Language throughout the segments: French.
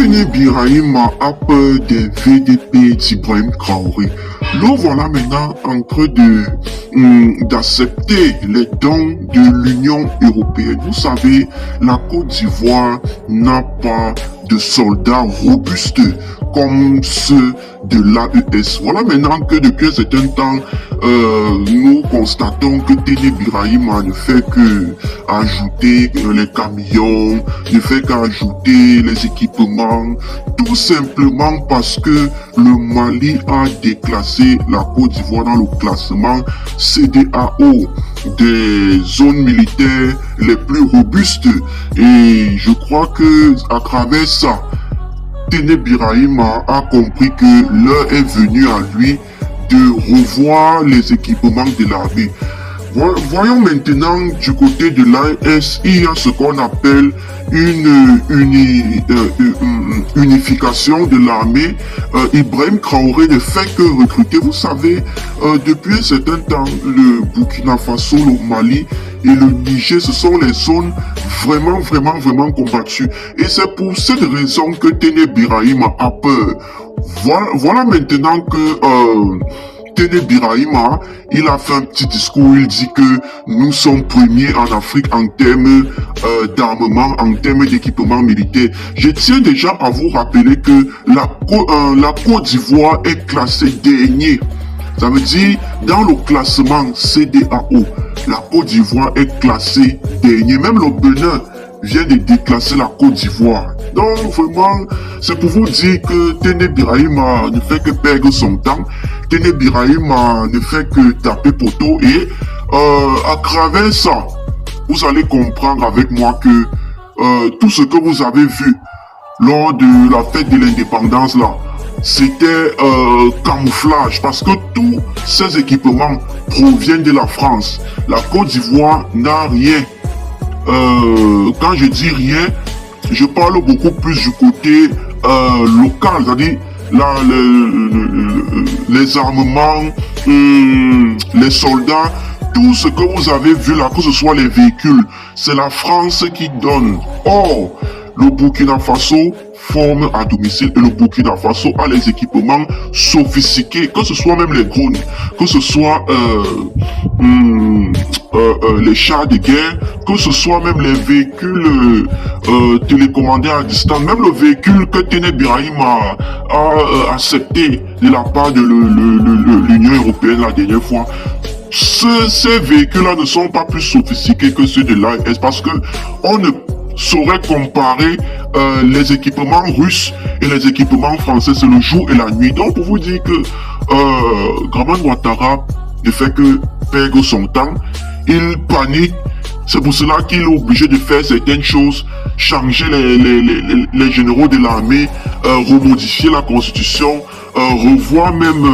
Tene Birahima a peur des VDP d'Ibrahim Traoré. Nous voilà maintenant en train d'accepter les dons de l'Union européenne. Vous savez, la Côte d'Ivoire n'a pas de soldats robustes comme ceux de l'AES. Voilà maintenant que depuis un certain temps, nous constatons que Tene Birahima ne fait que ajouter les camions, ne fait qu'ajouter les équipements, tout simplement parce que le Mali a déclassé la Côte d'Ivoire dans le classement CEDEAO des zones militaires les plus robustes. Et je crois que à travers ça, Tene Birahima a compris que l'heure est venue à lui de revoir les équipements de l'armée. Voyons maintenant du côté de l'AES, il y a ce qu'on appelle une unification de l'armée. Ibrahim Traoré ne fait que recruter. Vous savez, depuis un certain temps, le Burkina Faso, le Mali et le Niger, ce sont les zones vraiment combattues. Et c'est pour cette raison que Tene Birahima a peur. Voilà maintenant que Tene Birahima, il a fait un petit discours où il dit que nous sommes premiers en Afrique en termes d'armement, en termes d'équipement militaire. Je tiens déjà à vous rappeler que la Côte d'Ivoire est classée dernier. Ça veut dire, dans le classement CEDEAO, la Côte d'Ivoire est classée dernier. Même le Bénin vient de déclasser la Côte d'Ivoire. Donc vraiment, c'est pour vous dire que Tene Birahima ne fait que perdre son temps. Tene Birahima ne fait que taper poteau et à travers ça, vous allez comprendre avec moi que tout ce que vous avez vu lors de la fête de l'indépendance là, c'était camouflage parce que tous ces équipements proviennent de la France. La Côte d'Ivoire n'a rien. Quand je dis rien, je parle beaucoup plus du côté local, c'est-à-dire les armements, les soldats, tout ce que vous avez vu là, que ce soit les véhicules, c'est la France qui donne. Or, le Burkina Faso forme à domicile et le Burkina Faso a les équipements sophistiqués, que ce soit même les drones, que ce soit les chars de guerre, que ce soit même les véhicules télécommandés à distance, même le véhicule que Tene Birahima a accepté de la part de l'Union européenne la dernière fois. Ces véhicules-là ne sont pas plus sophistiqués que ceux de l'AES parce que on ne saurait comparer les équipements russes et les équipements français, c'est le jour et la nuit. Donc pour vous dire que Draman Ouattara ne fait que perdre son temps, il panique, c'est pour cela qu'il est obligé de faire certaines choses, changer les généraux de l'armée, remodifier la constitution, revoir même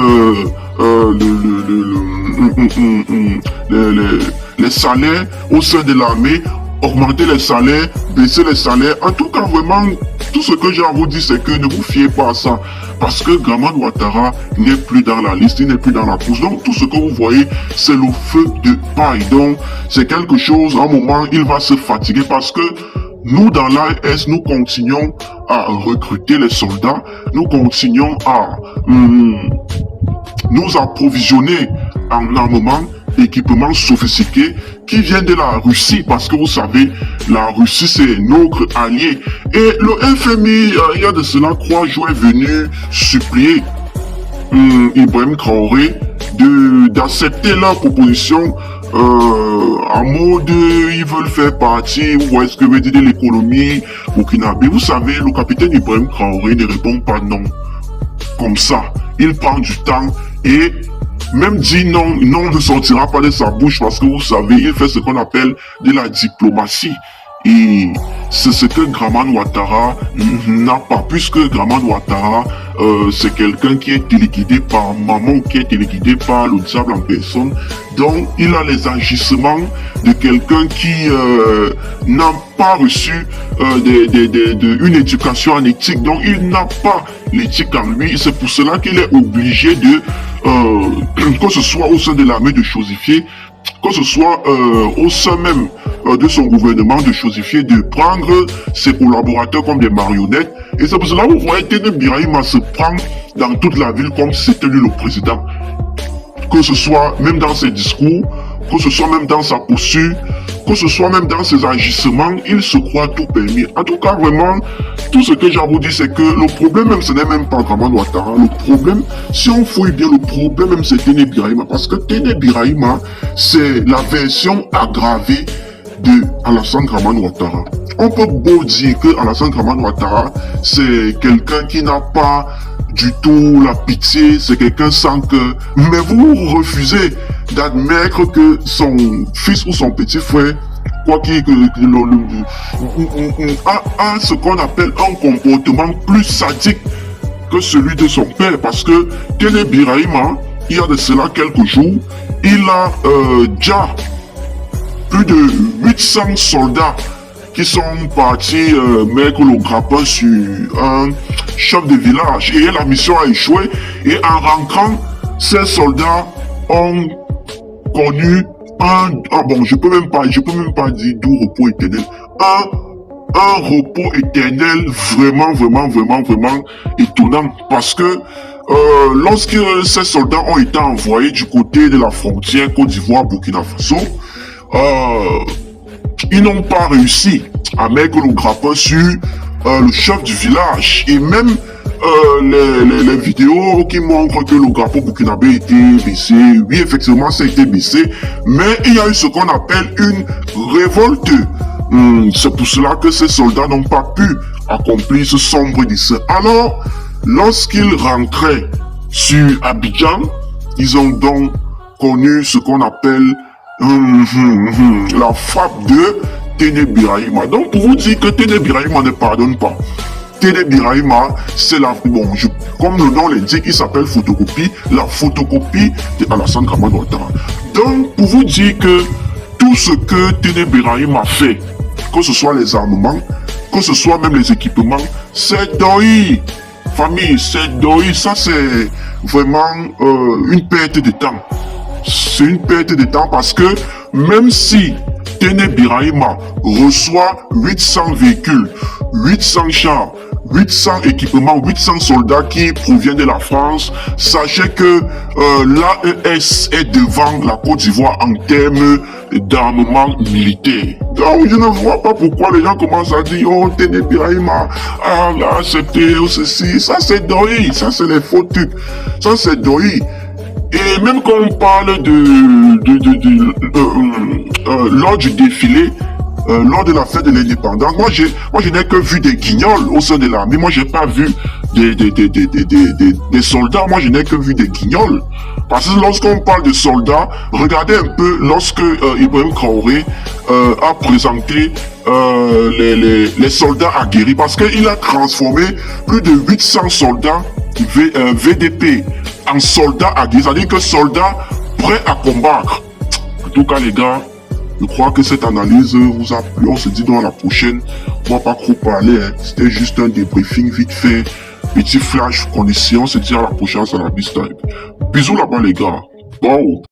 les salaires au sein de l'armée, augmenter les salaires, baisser les salaires. En tout cas, vraiment, tout ce que j'ai à vous dire, c'est que ne vous fiez pas à ça. Parce que Draman Ouattara n'est plus dans la liste, il n'est plus dans la course. Donc, tout ce que vous voyez, c'est le feu de paille. Donc, c'est quelque chose, à un moment, il va se fatiguer parce que nous, dans l'AES, nous continuons à recruter les soldats. Nous continuons à nous approvisionner en armement, équipements sophistiqués qui viennent de la Russie parce que vous savez, la Russie c'est notre allié. Et le FMI, il y a de cela 3 jours est venu supplier Ibrahim Traoré d'accepter la proposition en mode ils veulent faire partie ou est-ce que veut dire de l'économie burkinabé. Vous savez, le capitaine Ibrahim Traoré ne répond pas non comme ça. Il prend du temps et même dit non, non ne sortira pas de sa bouche parce que vous savez, il fait ce qu'on appelle de la diplomatie. Et c'est ce que Draman Ouattara n'a pas, puisque Draman Ouattara, c'est quelqu'un qui est téléguidé par maman, qui est téléguidé par le diable en personne. Donc, il a les agissements de quelqu'un qui n'a pas reçu une éducation en éthique. Donc, il n'a pas l'éthique en lui. C'est pour cela qu'il est obligé de, que ce soit au sein de l'armée, de chosifier que ce soit au sein même de son gouvernement, de chosifier, de prendre ses collaborateurs comme des marionnettes. Et c'est pour cela que vous voyez Tene Birahima se prendre dans toute la ville comme si c'était lui le président. Que ce soit même dans ses discours, que ce soit même dans sa posture, que ce soit même dans ses agissements, il se croit tout permis. En tout cas, vraiment, tout ce que j'ai à vous dire, c'est que le problème même, ce n'est même pas Dramane Ouattara. Le problème, si on fouille bien, le problème même, c'est Tene Birahima. Parce que Tene Birahima, c'est la version aggravée de Alassane Dramane Ouattara. On peut beau dire que Alassane Dramane Ouattara, c'est quelqu'un qui n'a pas du tout la pitié, c'est quelqu'un sans cœur. Mais vous refusez d'admettre que son fils ou son petit frère, quoi qu'il a ce qu'on appelle un comportement plus sadique que celui de son père. Parce que Tene Birahima, il y a de cela quelques jours, il a déjà plus de 800 soldats qui sont partis mettre le grappin sur un chef de village et la mission a échoué. Et en rentrant, ces soldats ont connu je peux même pas dire d'où repos éternel. Un repos éternel vraiment étonnant parce que lorsque ces soldats ont été envoyés du côté de la frontière Côte d'Ivoire-Burkina Faso, ils n'ont pas réussi à mettre le grappin sur le chef du village. Et même les vidéos qui montrent que le drapeau burkinabé a été baissé, oui, effectivement, ça a été baissé, mais il y a eu ce qu'on appelle une révolte. C'est pour cela que ces soldats n'ont pas pu accomplir ce sombre dessein. Alors, lorsqu'ils rentraient sur Abidjan, ils ont donc connu ce qu'on appelle la frappe de Tene Birahima. Donc pour vous dire que Tene Birahima ne pardonne pas. Tene Birahima, c'est comme le nom l'indique, il s'appelle photocopie, la photocopie de Alassane Dramane Ouattara. Donc pour vous dire que tout ce que Tene Birahima fait, que ce soit les armements, que ce soit même les équipements, c'est Doi. Famille, c'est Doi, ça c'est vraiment une perte de temps. C'est une perte de temps parce que même si Tene Birahima reçoit 800 véhicules, 800 chars, 800 équipements, 800 soldats qui proviennent de la France, sachez que l'AES est devant la Côte d'Ivoire en termes d'armement militaire. Donc je ne vois pas pourquoi les gens commencent à dire « Oh, Tene Birahima, là, accepté, ceci, ça c'est Doi, ça c'est les faux trucs, ça c'est Doi. » Et même quand on parle lors du défilé, lors de la fête de l'indépendance, moi je n'ai que vu des guignols au sein de l'armée. Moi j'ai pas vu des soldats. Moi je n'ai que vu des guignols. Parce que lorsqu'on parle de soldats, regardez un peu lorsque Ibrahim Traoré a présenté les soldats aguerris, parce qu'il a transformé plus de 800 soldats VDP en soldats aguerris, c'est-à-dire que soldats prêts à combattre. En tout cas les gars, je crois que cette analyse vous a plu. On se dit dans la prochaine. On va pas trop parler, hein. C'était juste un débriefing vite fait. Petit flash condition. On se dit à la prochaine, c'est la Bisous là-bas les gars. Wow.